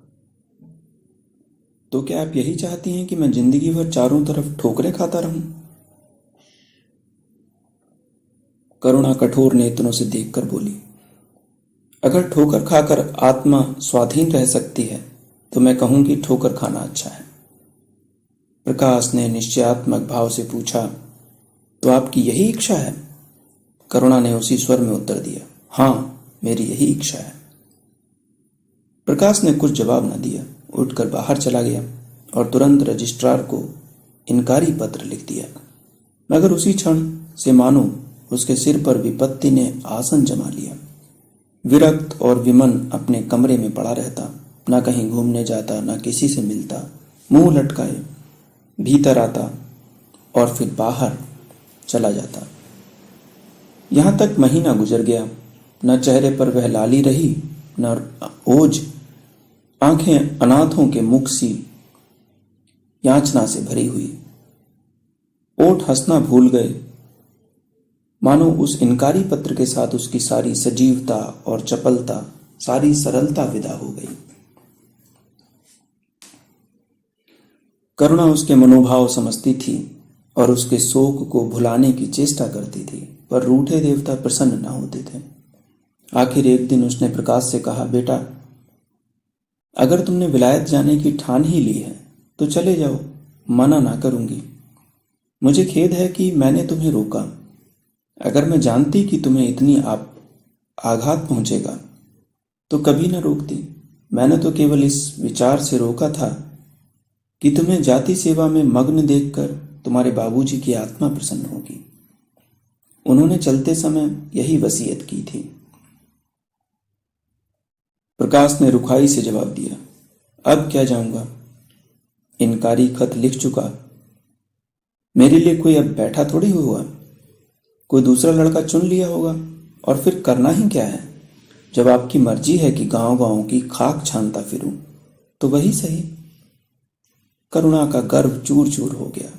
तो क्या आप यही चाहती हैं कि मैं जिंदगी भर चारों तरफ ठोकरें खाता रहूं? करुणा कठोर नेत्रों से देखकर बोली, अगर ठोकर खाकर आत्मा स्वाधीन रह सकती है तो मैं कहूंगी ठोकर खाना अच्छा है। प्रकाश ने निश्चयात्मक भाव से पूछा, तो आपकी यही इच्छा है? करुणा ने उसी स्वर में उत्तर दिया, हाँ, मेरी यही इच्छा है। प्रकाश ने कुछ जवाब न दिया, उठकर बाहर चला गया और तुरंत रजिस्ट्रार को इनकारी पत्र लिख दिया। मगर उसी क्षण से मानो उसके सिर पर विपत्ति ने आसन जमा लिया। विरक्त और विमन अपने कमरे में पड़ा रहता, ना कहीं घूमने जाता, ना किसी से मिलता, मुंह लटकाए भीतर आता और फिर बाहर चला जाता। यहां तक महीना गुजर गया। न चेहरे पर वह लाली रही, न ओज। आंखें अनाथों के मुख सी याचना से भरी हुई। ओठ हंसना भूल गए, मानो उस इनकारी पत्र के साथ उसकी सारी सजीवता और चपलता, सारी सरलता विदा हो गई। करुणा उसके मनोभाव समझती थी और उसके शोक को भुलाने की चेष्टा करती थी, पर रूठे देवता प्रसन्न न होते थे। आखिर एक दिन उसने प्रकाश से कहा, बेटा, अगर तुमने विलायत जाने की ठान ही ली है तो चले जाओ, मना ना करूंगी। मुझे खेद है कि मैंने तुम्हें रोका। अगर मैं जानती कि तुम्हें इतनी आघात पहुंचेगा तो कभी न रोकती। मैंने तो केवल इस विचार से रोका था कि तुम्हें जाति सेवा में मग्न देखकर तुम्हारे बाबूजी की आत्मा प्रसन्न होगी। उन्होंने चलते समय यही वसीयत की थी। प्रकाश ने रुखाई से जवाब दिया, अब क्या जाऊंगा, इनकारी खत लिख चुका। मेरे लिए कोई अब बैठा थोड़ी हुआ। कोई दूसरा लड़का चुन लिया होगा, और फिर करना ही क्या है। जब आपकी मर्जी है कि गांव गांव की खाक छानता फिरूं, तो वही सही। करुणा का गर्व चूर चूर हो गया।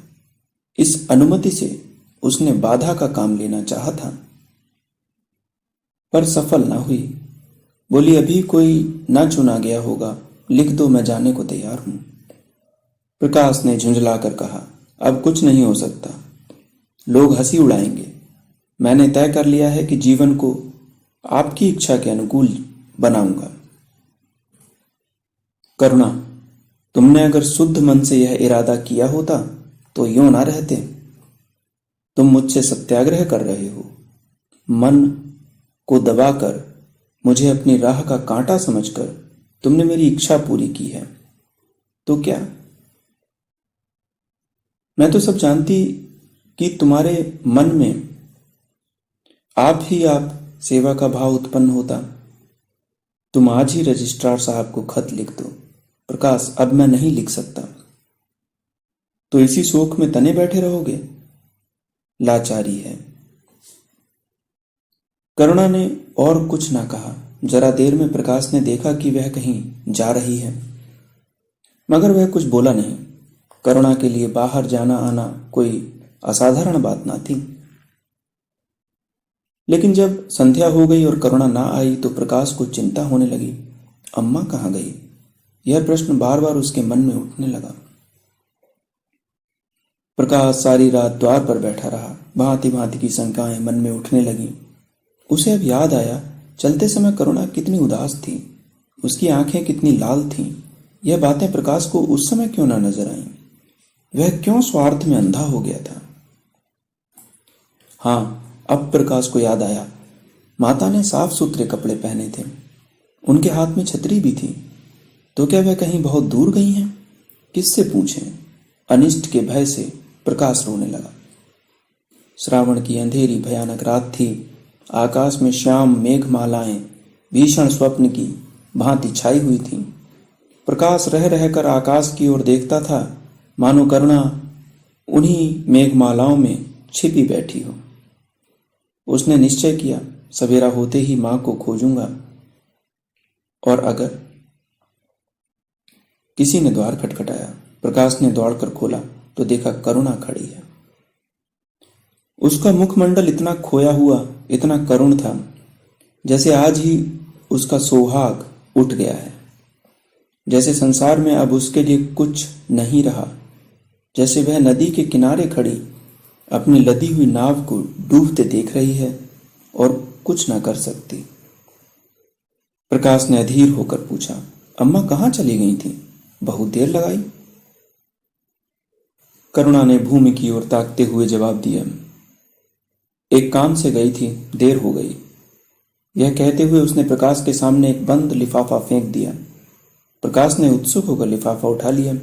इस अनुमति से उसने बाधा का काम लेना चाहा था, पर सफल ना हुई। बोली, अभी कोई ना चुना गया होगा, लिख दो, मैं जाने को तैयार हूं। प्रकाश ने झुंझलाकर कहा, अब कुछ नहीं हो सकता। लोग हंसी उड़ाएंगे। मैंने तय कर लिया है कि जीवन को आपकी इच्छा के अनुकूल बनाऊंगा। करुणा, तुमने अगर शुद्ध मन से यह इरादा किया होता तो यूं ना रहते। तुम मुझसे सत्याग्रह कर रहे हो। मन को दबाकर, मुझे अपनी राह का कांटा समझकर तुमने मेरी इच्छा पूरी की है। तो क्या? मैं तो सब जानती कि तुम्हारे मन में आप सेवा का भाव उत्पन्न होता। तुम आज ही रजिस्ट्रार साहब को खत लिख दो। प्रकाश, अब मैं नहीं लिख सकता। तो इसी शोक में तने बैठे रहोगे? लाचारी है। करुणा ने और कुछ ना कहा। जरा देर में प्रकाश ने देखा कि वह कहीं जा रही है, मगर वह कुछ बोला नहीं। करुणा के लिए बाहर जाना आना कोई असाधारण बात ना थी। लेकिन जब संध्या हो गई और करुणा ना आई तो प्रकाश को चिंता होने लगी। अम्मा कहाँ गई? यह प्रश्न बार बार उसके मन में उठने लगा। प्रकाश सारी रात द्वार पर बैठा रहा। भांति भांति की शंकाएं मन में उठने लगीं। उसे अब याद आया, चलते समय करुणा कितनी उदास थी, उसकी आंखें कितनी लाल थीं। यह बातें प्रकाश को उस समय क्यों न नजर आईं? वह क्यों स्वार्थ में अंधा हो गया था? हाँ, अब प्रकाश को याद आया, माता ने साफ सुथरे कपड़े पहने थे, उनके हाथ में छतरी भी थी। तो क्या वह कहीं बहुत दूर गई हैं? किससे पूछें? अनिष्ट के भय से प्रकाश रोने लगा। श्रावण की अंधेरी भयानक रात थी। आकाश में श्याम मेघमालाएं भीषण स्वप्न की भांति छाई हुई थीं। प्रकाश रह रहकर आकाश की ओर देखता था, मानो करुणा उन्हीं मेघमालाओं में छिपी बैठी हो। उसने निश्चय किया, सवेरा होते ही मां को खोजूंगा। और अगर किसी ने द्वार खटखटाया। प्रकाश ने दौड़कर खोला तो देखा करुणा खड़ी है। उसका मुखमंडल इतना खोया हुआ, इतना करुण था, जैसे आज ही उसका सोहाग उठ गया है, जैसे संसार में अब उसके लिए कुछ नहीं रहा, जैसे वह नदी के किनारे खड़ी अपनी लदी हुई नाव को डूबते देख रही है और कुछ ना कर सकती। प्रकाश ने अधीर होकर पूछा, अम्मा कहाँ चली गई थी? बहुत देर लगाई। करुणा ने भूमि की ओर ताकते हुए जवाब दिया, एक काम से गई थी, देर हो गई। यह कहते हुए उसने प्रकाश के सामने एक बंद लिफाफा फेंक दिया। प्रकाश ने उत्सुक होकर लिफाफा उठा लिया।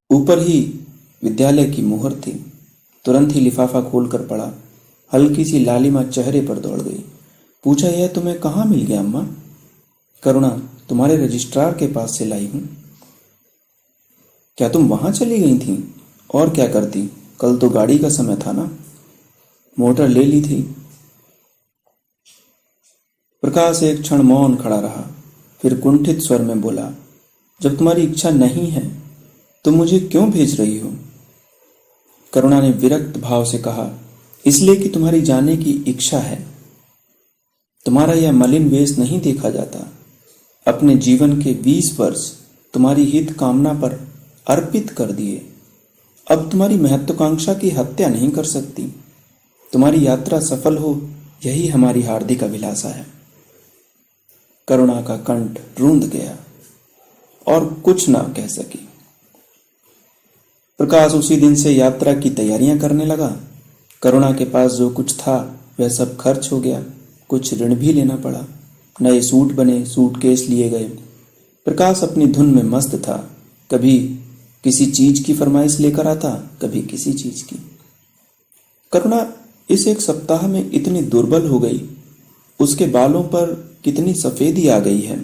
ऊपर ही विद्यालय की मुहर थी। तुरंत ही लिफाफा खोलकर पढ़ा। हल्की सी लालिमा चेहरे पर दौड़ गई। पूछा, यह तुम्हें कहाँ मिल गया अम्मा? करुणा, तुम्हारे रजिस्ट्रार के पास से लाई हूं। क्या तुम वहां चली गई थी? और क्या करती, कल तो गाड़ी का समय था ना, मोटर ले ली थी। प्रकाश एक क्षण मौन खड़ा रहा, फिर कुंठित स्वर में बोला, जब तुम्हारी इच्छा नहीं है तो मुझे क्यों भेज रही हो? करुणा ने विरक्त भाव से कहा, इसलिए कि तुम्हारी जाने की इच्छा है। तुम्हारा यह मलिन वेश नहीं देखा जाता। अपने जीवन के 20 वर्ष तुम्हारी हित कामना पर अर्पित कर दिए। अब तुम्हारी महत्वाकांक्षा की हत्या नहीं कर सकती। तुम्हारी यात्रा सफल हो, यही हमारी हार्दिक अभिलाषा है। करुणा का कंठ रूंध गया और कुछ ना कह सकी। प्रकाश उसी दिन से यात्रा की तैयारियां करने लगा। करुणा के पास जो कुछ था वह सब खर्च हो गया। कुछ ऋण भी लेना पड़ा। नए सूट बने, सूटकेस लिए गए। प्रकाश अपनी धुन में मस्त था। कभी किसी चीज की फरमाइश लेकर आता, कभी किसी चीज की। करुणा इस एक सप्ताह में इतनी दुर्बल हो गई। उसके बालों पर कितनी सफेदी आ गई है,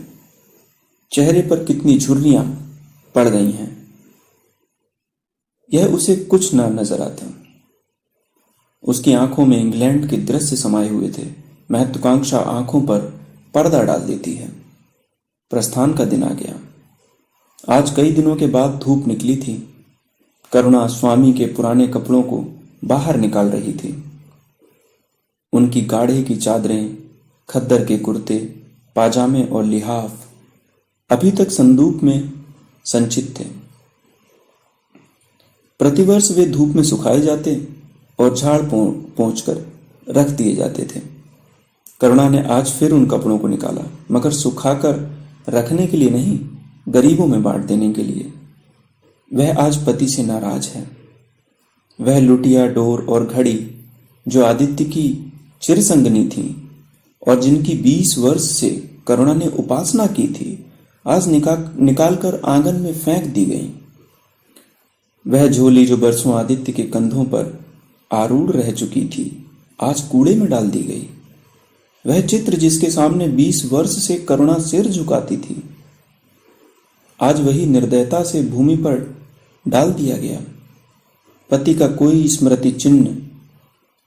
चेहरे पर कितनी झुर्रियां पड़ गई हैं, यह उसे कुछ न नजर आता। उसकी आंखों में इंग्लैंड के दृश्य समाये हुए थे। महत्वाकांक्षा आंखों पर पर्दा डाल देती है। प्रस्थान का दिन आ गया। आज कई दिनों के बाद धूप निकली थी। करुणा स्वामी के पुराने कपड़ों को बाहर निकाल रही थी। उनकी गाढ़े की चादरें, खद्दर के कुर्ते, पाजामे और लिहाफ अभी तक संदूक में संचित थे। प्रतिवर्ष वे धूप में सुखाए जाते और झाड़ पोंछ कर रख दिए जाते थे। करुणा ने आज फिर उन कपड़ों को निकाला, मगर सुखाकर रखने के लिए नहीं, गरीबों में बांट देने के लिए। वह आज पति से नाराज है। वह लुटिया, डोर और घड़ी जो आदित्य की चिरसंगनी थी और जिनकी 20 वर्ष से करुणा ने उपासना की थी, आज निकाल कर आंगन में फेंक दी गई। वह झोली जो बरसों आदित्य के कंधों पर आरूढ़ रह चुकी थी, आज कूड़े में डाल दी गई। वह चित्र जिसके सामने 20 वर्ष से करुणा सिर झुकाती थी, आज वही निर्दयता से भूमि पर डाल दिया गया। पति का कोई स्मृति चिन्ह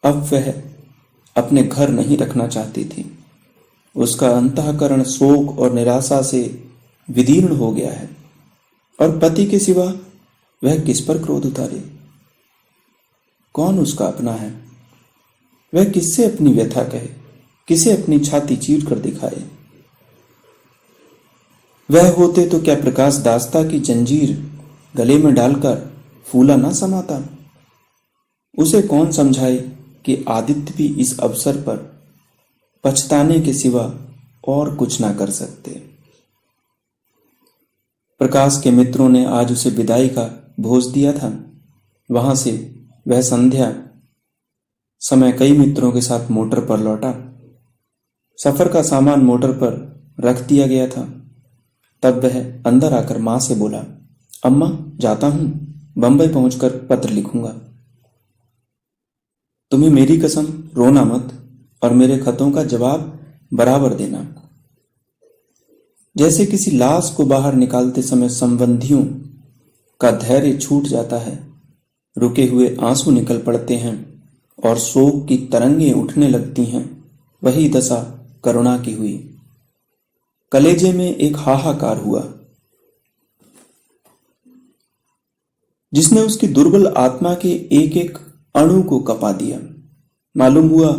अब वह अपने घर नहीं रखना चाहती थी। उसका अंतःकरण शोक और निराशा से विदीर्ण हो गया है और पति के सिवा वह किस पर क्रोध उतारे? कौन उसका अपना है? वह किससे अपनी व्यथा कहे, किसे अपनी छाती चीर कर दिखाए? वह होते तो क्या प्रकाश दास्ता की जंजीर गले में डालकर फूला ना समाता। उसे कौन समझाए कि आदित्य भी इस अवसर पर पछताने के सिवा और कुछ ना कर सकते। प्रकाश के मित्रों ने आज उसे विदाई का भोज दिया था। वहां से वह संध्या समय कई मित्रों के साथ मोटर पर लौटा। सफर का सामान मोटर पर रख दिया गया था। तब वह अंदर आकर मां से बोला, अम्मा जाता हूं, बंबई पहुंचकर पत्र लिखूंगा। तुम्हें मेरी कसम रोना मत और मेरे खतों का जवाब बराबर देना। जैसे किसी लाश को बाहर निकालते समय संबंधियों का धैर्य छूट जाता है, रुके हुए आंसू निकल पड़ते हैं और शोक की तरंगें उठने लगती हैं, वही दशा करुणा की हुई। कलेजे में एक हाहाकार हुआ जिसने उसकी दुर्बल आत्मा के एक एक अणु को कपा दिया। मालूम हुआ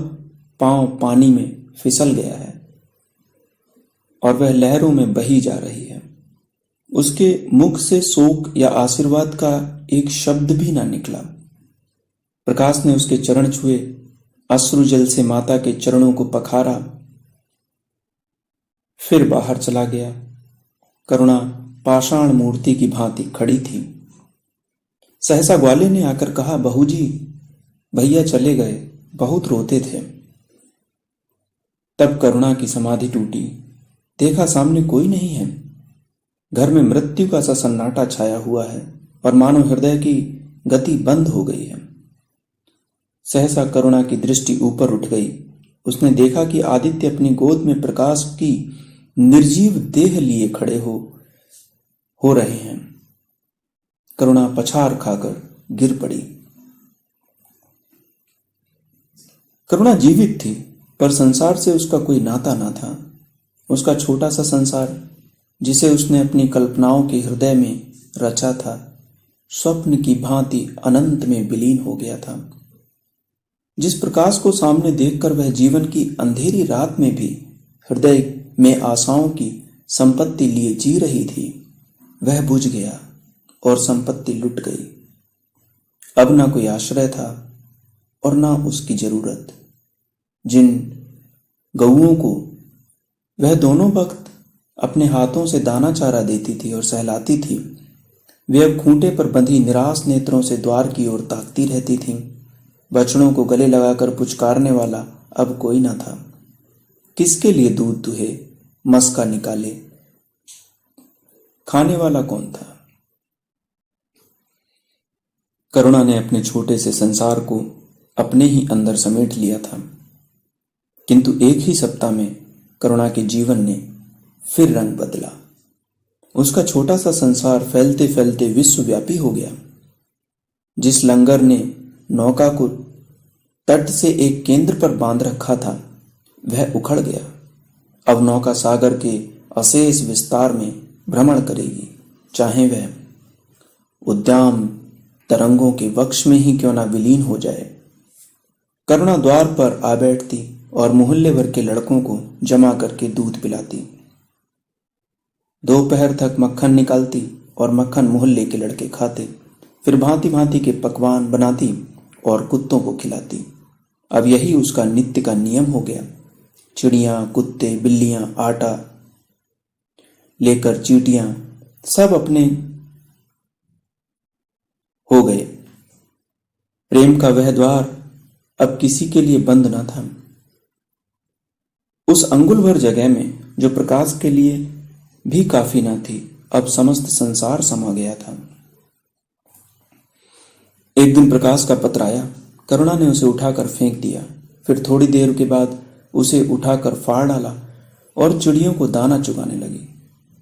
पांव पानी में फिसल गया है और वह लहरों में बही जा रही है। उसके मुख से शोक या आशीर्वाद का एक शब्द भी ना निकला। प्रकाश ने उसके चरण छुए, अश्रु जल से माता के चरणों को पखारा, फिर बाहर चला गया। करुणा पाषाण मूर्ति की भांति खड़ी थी। सहसा ग्वाले ने आकर कहा, बहू जी भैया चले गए, बहुत रोते थे। तब करुणा की समाधि टूटी। देखा सामने कोई नहीं है। घर में मृत्यु का सा सन्नाटा छाया हुआ है और मानो हृदय की गति बंद हो गई है। सहसा करुणा की दृष्टि ऊपर उठ गई। उसने देखा कि आदित्य अपनी गोद में प्रकाश की निर्जीव देह लिए खड़े हो रहे हैं। करुणा पछाड़ खाकर गिर पड़ी। करुणा जीवित थी, पर संसार से उसका कोई नाता ना था। उसका छोटा सा संसार, जिसे उसने अपनी कल्पनाओं के हृदय में रचा था, स्वप्न की भांति अनंत में विलीन हो गया था। जिस प्रकाश को सामने देखकर वह जीवन की अंधेरी रात में भी हृदय में आशाओं की संपत्ति लिए जी रही थी, वह बुझ गया और संपत्ति लुट गई। अब ना कोई आश्रय था और ना उसकी जरूरत। जिन गऊओं को वह दोनों वक्त अपने हाथों से दाना चारा देती थी और सहलाती थी, वे अब खूंटे पर बंधी निराश नेत्रों से द्वार की ओर ताकती रहती थीं। बछड़ों को गले लगाकर पुचकारने वाला अब कोई न था। किसके लिए दूध दुहे, मस्का निकाले, खाने वाला कौन था? करुणा ने अपने छोटे से संसार को अपने ही अंदर समेट लिया था, किंतु एक ही सप्ताह में करुणा के जीवन ने फिर रंग बदला। उसका छोटा सा संसार फैलते फैलते विश्वव्यापी हो गया। जिस लंगर ने नौका को तट से एक केंद्र पर बांध रखा था, वह उखड़ गया। अब नौका सागर के अशेष विस्तार में भ्रमण करेगी, चाहे वह उद्दाम तरंगों के वक्ष में ही क्यों ना विलीन हो जाए। करुणा द्वार पर आ बैठती और मोहल्ले भर के लड़कों को जमा करके दूध पिलाती। दोपहर तक मक्खन निकालती और मक्खन मोहल्ले के लड़के खाते। फिर भांति भांति के पकवान बनाती और कुत्तों को खिलाती। अब यही उसका नित्य का नियम हो गया। चिड़ियां, कुत्ते, बिल्लियां, आटा लेकर चींटियां सब अपने हो गए। प्रेम का वह द्वार अब किसी के लिए बंद न था। उस अंगुल भर जगह में जो प्रकाश के लिए भी काफी न थी, अब समस्त संसार समा गया था। एक दिन प्रकाश का पत्र आया। करुणा ने उसे उठाकर फेंक दिया। फिर थोड़ी देर के बाद उसे उठाकर फाड़ डाला और चिड़ियों को दाना चुगाने लगी।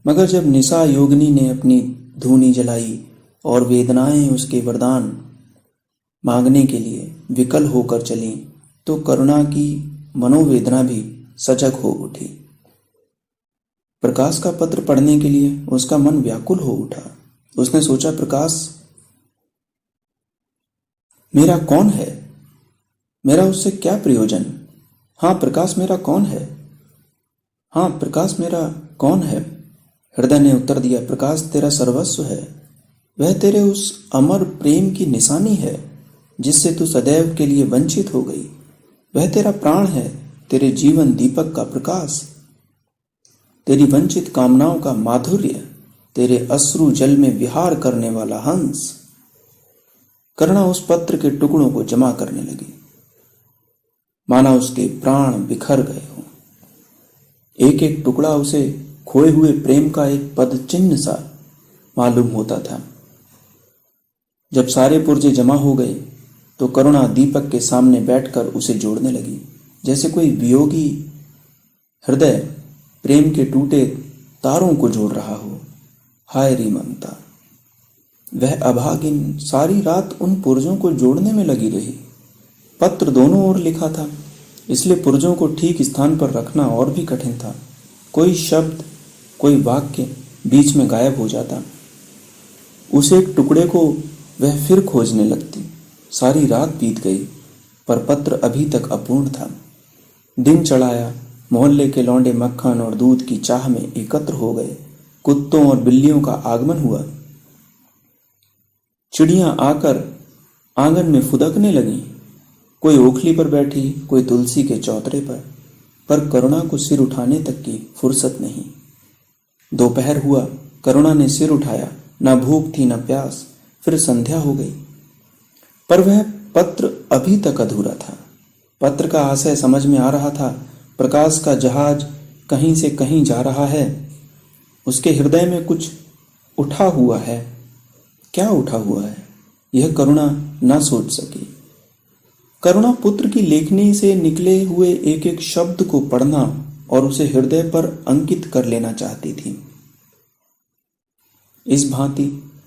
मगर जब निशा योगिनी ने अपनी धूनी जलाई और वेदनाएं उसके वरदान मांगने के लिए विकल होकर चली, तो करुणा की मनोवेदना भी सजग हो उठी। प्रकाश का पत्र पढ़ने के लिए उसका मन व्याकुल हो उठा। उसने सोचा, प्रकाश मेरा कौन है? मेरा उससे क्या प्रयोजन? हाँ, प्रकाश मेरा कौन है? हाँ, प्रकाश मेरा कौन है? हृदय ने उत्तर दिया, प्रकाश तेरा सर्वस्व है। वह तेरे उस अमर प्रेम की निशानी है जिससे तू सदैव के लिए वंचित हो गई। वह तेरा प्राण है, तेरे जीवन दीपक का प्रकाश, तेरी वंचित कामनाओं का माधुर्य, तेरे अश्रु जल में विहार करने वाला हंस। करुणा उस पत्र के टुकड़ों को जमा करने लगी, माना उसके प्राण बिखर गए हों। एक एक टुकड़ा उसे खोए हुए प्रेम का एक पद चिन्ह सा मालूम होता था। जब सारे पुर्जे जमा हो गए तो करुणा दीपक के सामने बैठकर उसे जोड़ने लगी, जैसे कोई वियोगी हृदय प्रेम के टूटे तारों को जोड़ रहा हो। हाय री ममता! वह अभागिन सारी रात उन पुर्जों को जोड़ने में लगी रही। पत्र दोनों ओर लिखा था, इसलिए पुर्जों को ठीक स्थान पर रखना और भी कठिन था। कोई शब्द, कोई वाक्य बीच में गायब हो जाता। उस एक टुकड़े को वह फिर खोजने लगती। सारी रात बीत गई पर पत्र अभी तक अपूर्ण था। दिन चढ़ाया, मोहल्ले के लौंडे मक्खन और दूध की चाह में एकत्र हो गए। कुत्तों और बिल्लियों का आगमन हुआ। चिड़ियां आकर आंगन में फुदकने लगीं। कोई ओखली पर बैठी, कोई तुलसी के चौतरे पर करुणा को सिर उठाने तक की फुर्सत नहीं। दोपहर हुआ, करुणा ने सिर उठाया। न भूख थी न प्यास। फिर संध्या हो गई पर वह पत्र अभी तक अधूरा था। पत्र का आशय समझ में आ रहा था। प्रकाश का जहाज कहीं से कहीं जा रहा है। उसके हृदय में कुछ उठा हुआ है। क्या उठा हुआ है, यह करुणा न सोच सकी। करुणा पुत्र की लेखनी से निकले हुए एक एक शब्द को पढ़ना और उसे हृदय पर अंकित कर लेना चाहती थी। इस भांति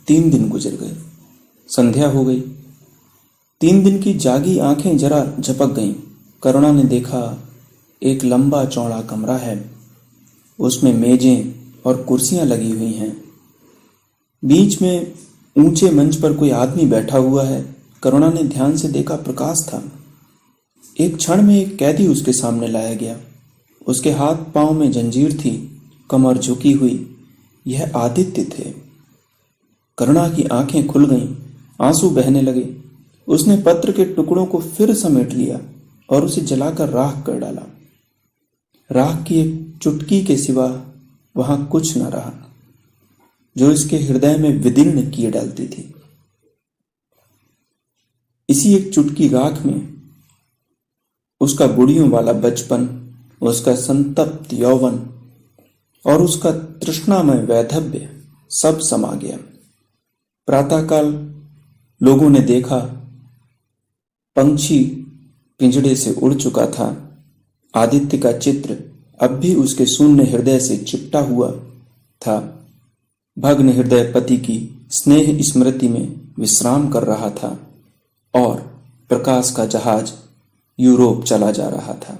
3 दिन गुजर गए। संध्या हो गई। 3 दिन की जागी आंखें जरा झपक गईं। करुणा ने देखा एक लंबा चौड़ा कमरा है। उसमें मेजें और कुर्सियां लगी हुई हैं। बीच में ऊंचे मंच पर कोई आदमी बैठा हुआ है। करुणा ने ध्यान से देखा, प्रकाश था। एक क्षण में एक कैदी उसके सामने लाया गया। उसके हाथ पांव में जंजीर थी, कमर झुकी हुई। यह आदित्य थे। करुणा की आंखें खुल गईं, आंसू बहने लगे। उसने पत्र के टुकड़ों को फिर समेट लिया और उसे जलाकर राख कर डाला। राख की एक चुटकी के सिवा वहां कुछ न रहा जो इसके हृदय में विदीर्ण किए डालती थी। इसी एक चुटकी राख में उसका बुढ़ियों वाला बचपन, उसका संतप्त यौवन और उसका तृष्णामय वैधव्य सब समा गया। प्रातःकाल लोगों ने देखा पंछी पिंजड़े से उड़ चुका था। आदित्य का चित्र अब भी उसके शून्य हृदय से चिपटा हुआ था। भग्न हृदय पति की स्नेह स्मृति में विश्राम कर रहा था और प्रकाश का जहाज यूरोप चला जा रहा था।